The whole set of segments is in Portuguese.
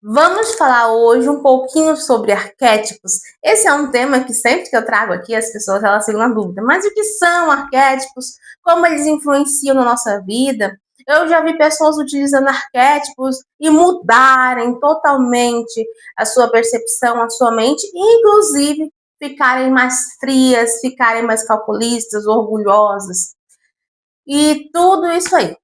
Vamos falar hoje um pouquinho sobre arquétipos. Esse é um tema que sempre que eu trago aqui as pessoas elas ficam na dúvida. Mas o que são arquétipos? Como eles influenciam na nossa vida? Eu já vi pessoas utilizando arquétipos e mudarem totalmente a sua percepção, a sua mente, e inclusive ficarem mais frias, ficarem mais calculistas, orgulhosas. E tudo isso aí.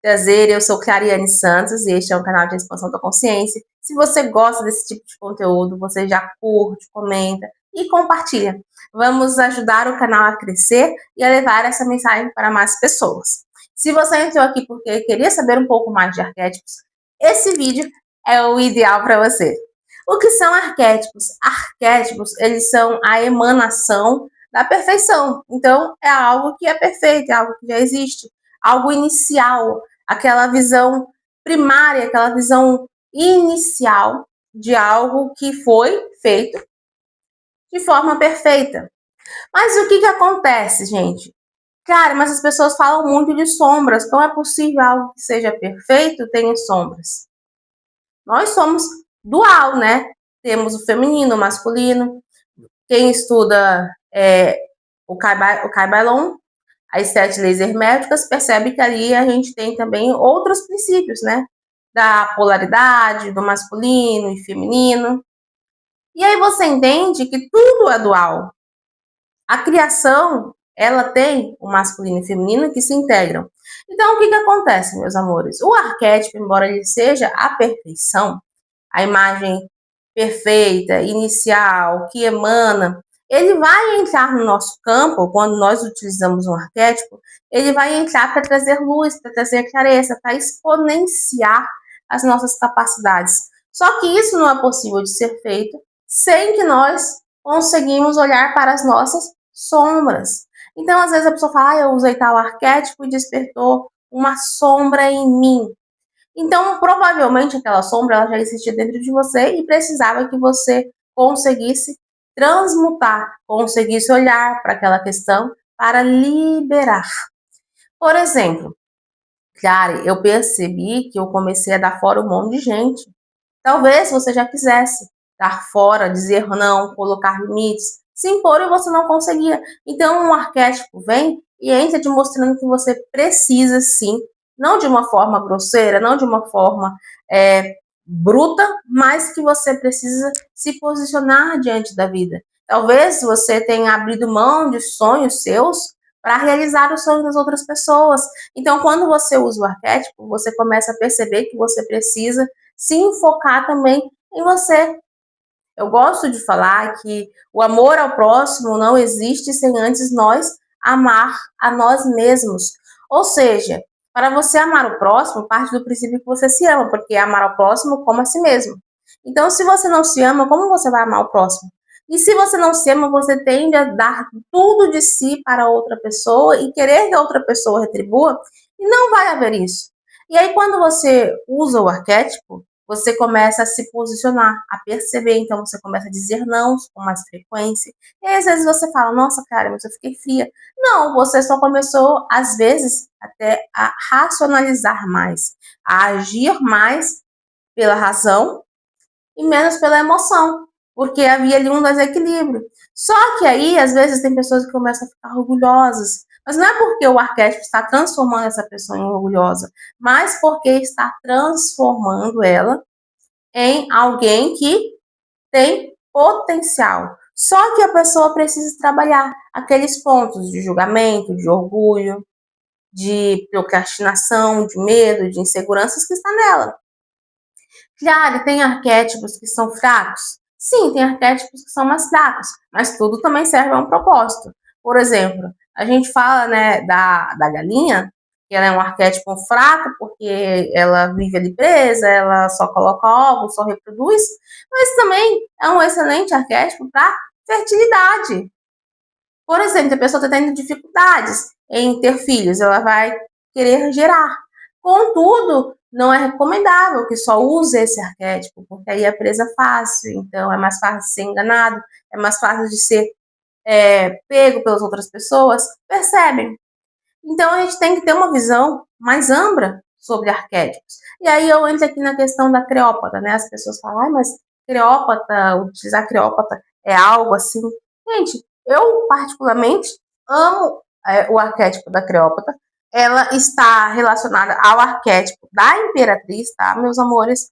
Prazer, eu sou Clariane Santos e este é um canal de expansão da consciência. Se você gosta desse tipo de conteúdo, você já curte, comenta e compartilha. Vamos ajudar o canal a crescer e a levar essa mensagem para mais pessoas. Se você entrou aqui porque queria saber um pouco mais de arquétipos, esse vídeo é o ideal para você. O que são arquétipos? Arquétipos, eles são a emanação da perfeição. Então, é algo que é perfeito, é algo que já existe, algo inicial, aquela visão primária, aquela visão inicial de algo que foi feito de forma perfeita. Mas o que acontece, gente? Cara, mas as pessoas falam muito de sombras. Como é possível algo que seja perfeito tenha sombras? Nós somos dual, né? Temos o feminino, o masculino. Quem estuda o Kaibalon, as 7 leis herméticas, percebe que ali a gente tem também outros princípios, né? Da polaridade, do masculino e feminino. E aí você entende que tudo é dual. A criação, ela tem o masculino e o feminino que se integram. Então, o que acontece, meus amores? O arquétipo, embora ele seja a perfeição, a imagem perfeita, inicial, que emana, ele vai entrar no nosso campo, quando nós utilizamos um arquétipo, ele vai entrar para trazer luz, para trazer clareza, para exponenciar as nossas capacidades. Só que isso não é possível de ser feito sem que nós conseguimos olhar para as nossas sombras. Então, às vezes a pessoa fala, eu usei tal arquétipo e despertou uma sombra em mim. Então, provavelmente aquela sombra ela já existia dentro de você e precisava que você conseguisse transmutar, conseguisse olhar para aquela questão para liberar. Por exemplo, cara, eu percebi que eu comecei a dar fora um monte de gente. Talvez você já quisesse dar fora, dizer não, colocar limites, se impor e você não conseguia. Então, um arquétipo vem e entra te mostrando que você precisa sim, não de uma forma grosseira, não de uma forma bruta, mas que você precisa se posicionar diante da vida. Talvez você tenha abrido mão de sonhos seus para realizar os sonhos das outras pessoas. Então, quando você usa o arquétipo, você começa a perceber que você precisa se enfocar também em você. Eu gosto de falar que o amor ao próximo não existe sem antes nós amar a nós mesmos. Ou seja, para você amar o próximo, parte do princípio que você se ama, porque amar ao próximo como a si mesmo. Então, se você não se ama, como você vai amar o próximo? E se você não se ama, você tende a dar tudo de si para outra pessoa e querer que a outra pessoa retribua, e não vai haver isso. E aí, quando você usa o arquétipo, você começa a se posicionar, a perceber, então você começa a dizer não com mais frequência. E aí, às vezes você fala, nossa, cara, mas eu fiquei fria. Não, você só começou, às vezes, até a racionalizar mais, a agir mais pela razão e menos pela emoção, porque havia ali um desequilíbrio. Só que aí, às vezes, tem pessoas que começam a ficar orgulhosas, mas não é porque o arquétipo está transformando essa pessoa em orgulhosa, mas porque está transformando ela em alguém que tem potencial. Só que a pessoa precisa trabalhar aqueles pontos de julgamento, de orgulho, de procrastinação, de medo, de inseguranças que está nela. Claro, tem arquétipos que são fracos? Sim, tem arquétipos que são mais fracos, mas tudo também serve a um propósito. Por exemplo, a gente fala, né, da galinha, que ela é um arquétipo fraco, porque ela vive ali presa, ela só coloca ovos, só reproduz, mas também é um excelente arquétipo para fertilidade. Por exemplo, a pessoa está tendo dificuldades em ter filhos, ela vai querer gerar. Contudo, não é recomendável que só use esse arquétipo, porque aí é presa fácil, então é mais fácil de ser enganado, é mais fácil de ser pego pelas outras pessoas, percebem? Então a gente tem que ter uma visão mais ampla sobre arquétipos. E aí eu entro aqui na questão da Cleópatra, né? As pessoas falam, mas Cleópatra, utilizar Cleópatra é algo assim. Gente, eu particularmente amo o arquétipo da Cleópatra. Ela está relacionada ao arquétipo da Imperatriz, tá, meus amores?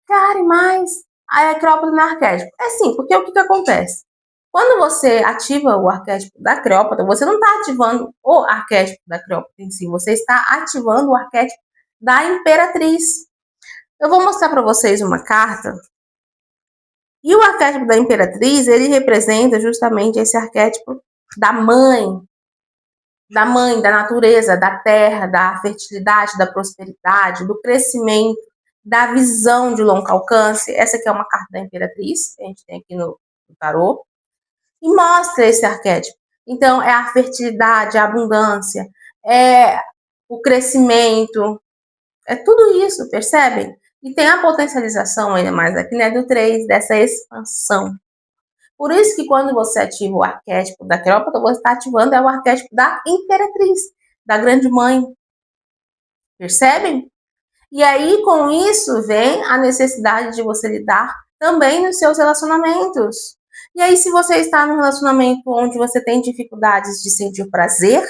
Cara, mas a Cleópatra no arquétipo. É sim, porque o que acontece? Quando você ativa o arquétipo da Cleópatra, você não está ativando o arquétipo da Cleópatra em si, você está ativando o arquétipo da Imperatriz. Eu vou mostrar para vocês uma carta. E o arquétipo da Imperatriz, ele representa justamente esse arquétipo da mãe, da natureza, da terra, da fertilidade, da prosperidade, do crescimento, da visão de longo alcance. Essa aqui é uma carta da Imperatriz, que a gente tem aqui no tarô, e mostra esse arquétipo. Então, é a fertilidade, a abundância, é o crescimento, é tudo isso, percebem? E tem a potencialização ainda mais aqui, né, do 3, dessa expansão. Por isso que quando você ativa o arquétipo da Cleópatra, você está ativando o arquétipo da Imperatriz, da Grande Mãe. Percebem? E aí, com isso, vem a necessidade de você lidar também nos seus relacionamentos. E aí, se você está num relacionamento onde você tem dificuldades de sentir prazer,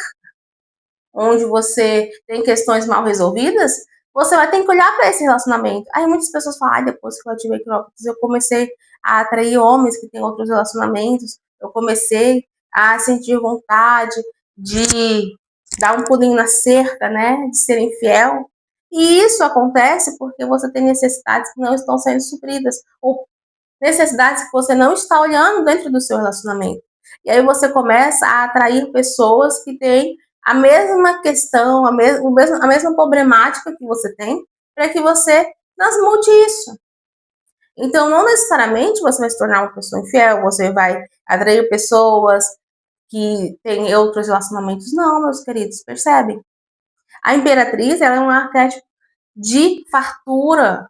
onde você tem questões mal resolvidas, você vai ter que olhar para esse relacionamento. Aí muitas pessoas falam, depois que eu ativei Cleópatra, eu comecei a atrair homens que têm outros relacionamentos, eu comecei a sentir vontade de dar um pulinho na cerca, né, de ser infiel. E isso acontece porque você tem necessidades que não estão sendo supridas, ou necessidades que você não está olhando dentro do seu relacionamento. E aí você começa a atrair pessoas que têm a mesma questão, a mesma problemática que você tem, para que você transmute isso. Então, não necessariamente você vai se tornar uma pessoa infiel, você vai atrair pessoas que têm outros relacionamentos. Não, meus queridos, percebem? A Imperatriz, ela é um arquétipo de fartura,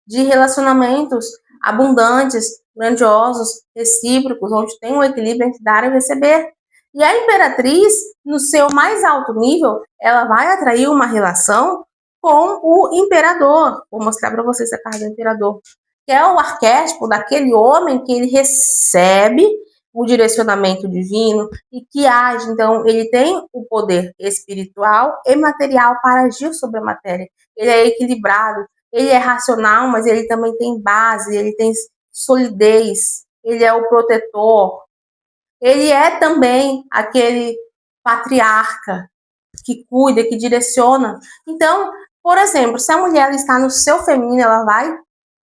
de relacionamentos abundantes, grandiosos, recíprocos, onde tem um equilíbrio entre dar e receber. E a Imperatriz, no seu mais alto nível, ela vai atrair uma relação com o Imperador. Vou mostrar para vocês a carta do Imperador, que é o arquétipo daquele homem que ele recebe o direcionamento divino e que age. Então, ele tem o poder espiritual e material para agir sobre a matéria. Ele é equilibrado, ele é racional, mas ele também tem base, ele tem solidez, ele é o protetor, ele é também aquele patriarca que cuida, que direciona. Então, por exemplo, se a mulher está no seu feminino, ela vai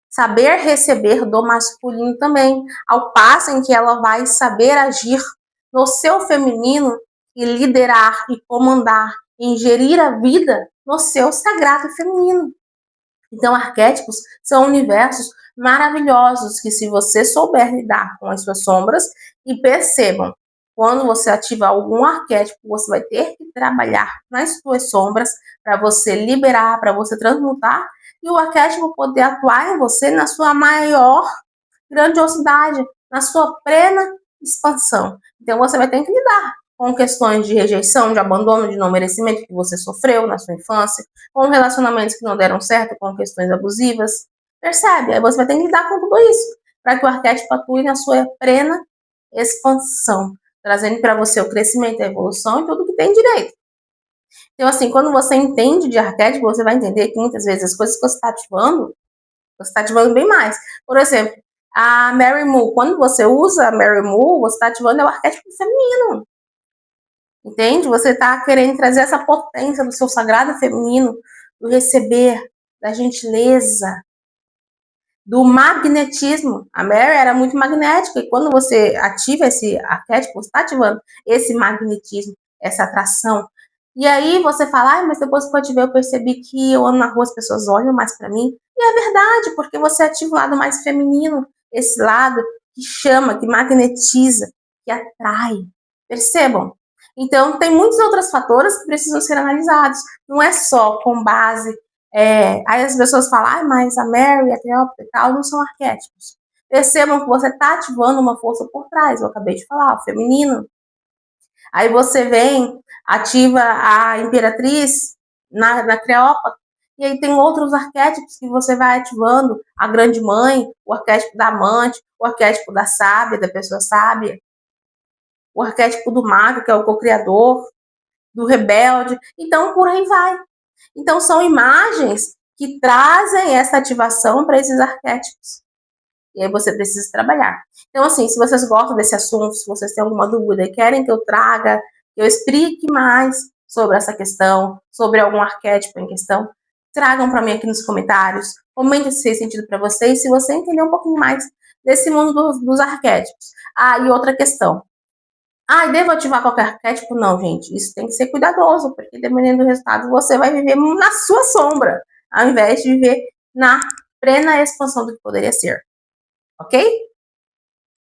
saber receber do masculino também, ao passo em que ela vai saber agir no seu feminino e liderar e comandar, e gerir a vida no seu sagrado feminino. Então, arquétipos são universos maravilhosos que, se você souber lidar com as suas sombras, e percebam, quando você ativar algum arquétipo, você vai ter que trabalhar nas suas sombras para você liberar, para você transmutar, e o arquétipo poder atuar em você na sua maior grandiosidade, na sua plena expansão. Então, você vai ter que lidar com questões de rejeição, de abandono, de não merecimento que você sofreu na sua infância, com relacionamentos que não deram certo, com questões abusivas. Percebe? Aí você vai ter que lidar com tudo isso, para que o arquétipo atue na sua plena expansão, trazendo para você o crescimento, a evolução e tudo que tem direito. Então, assim, quando você entende de arquétipo, você vai entender que muitas vezes as coisas que você está ativando bem mais. Por exemplo, a Mary Moo, quando você usa a Mary Moo, você está ativando o arquétipo feminino. Entende? Você está querendo trazer essa potência do seu sagrado feminino, do receber, da gentileza, do magnetismo. A Mary era muito magnética e quando você ativa esse arquétipo, você está ativando esse magnetismo, essa atração. E aí você fala, mas depois que eu ativei, eu percebi que eu ando na rua, as pessoas olham mais para mim. E é verdade, porque você ativa o lado mais feminino, esse lado que chama, que magnetiza, que atrai. Percebam? Então, tem muitos outros fatores que precisam ser analisados. Não é só com base. Aí as pessoas falam, mas a Mary, a Cleópatra e tal, não são arquétipos. Percebam que você está ativando uma força por trás. Eu acabei de falar, o feminino. Aí você vem, ativa a Imperatriz, na Cleópatra. E aí tem outros arquétipos que você vai ativando, a grande mãe, o arquétipo da amante, o arquétipo da sábia, da pessoa sábia, o arquétipo do mago, que é o co-criador, do rebelde, então por aí vai. Então são imagens que trazem essa ativação para esses arquétipos. E aí você precisa trabalhar. Então, assim, se vocês gostam desse assunto, se vocês têm alguma dúvida e querem que eu traga, que eu explique mais sobre essa questão, sobre algum arquétipo em questão, tragam para mim aqui nos comentários. Comente se fez sentido para vocês, se você entender um pouquinho mais desse mundo dos arquétipos. Ah, e outra questão. Ah, devo ativar qualquer arquétipo? Não, gente. Isso tem que ser cuidadoso, porque dependendo do resultado, você vai viver na sua sombra, ao invés de viver na plena expansão do que poderia ser. Ok?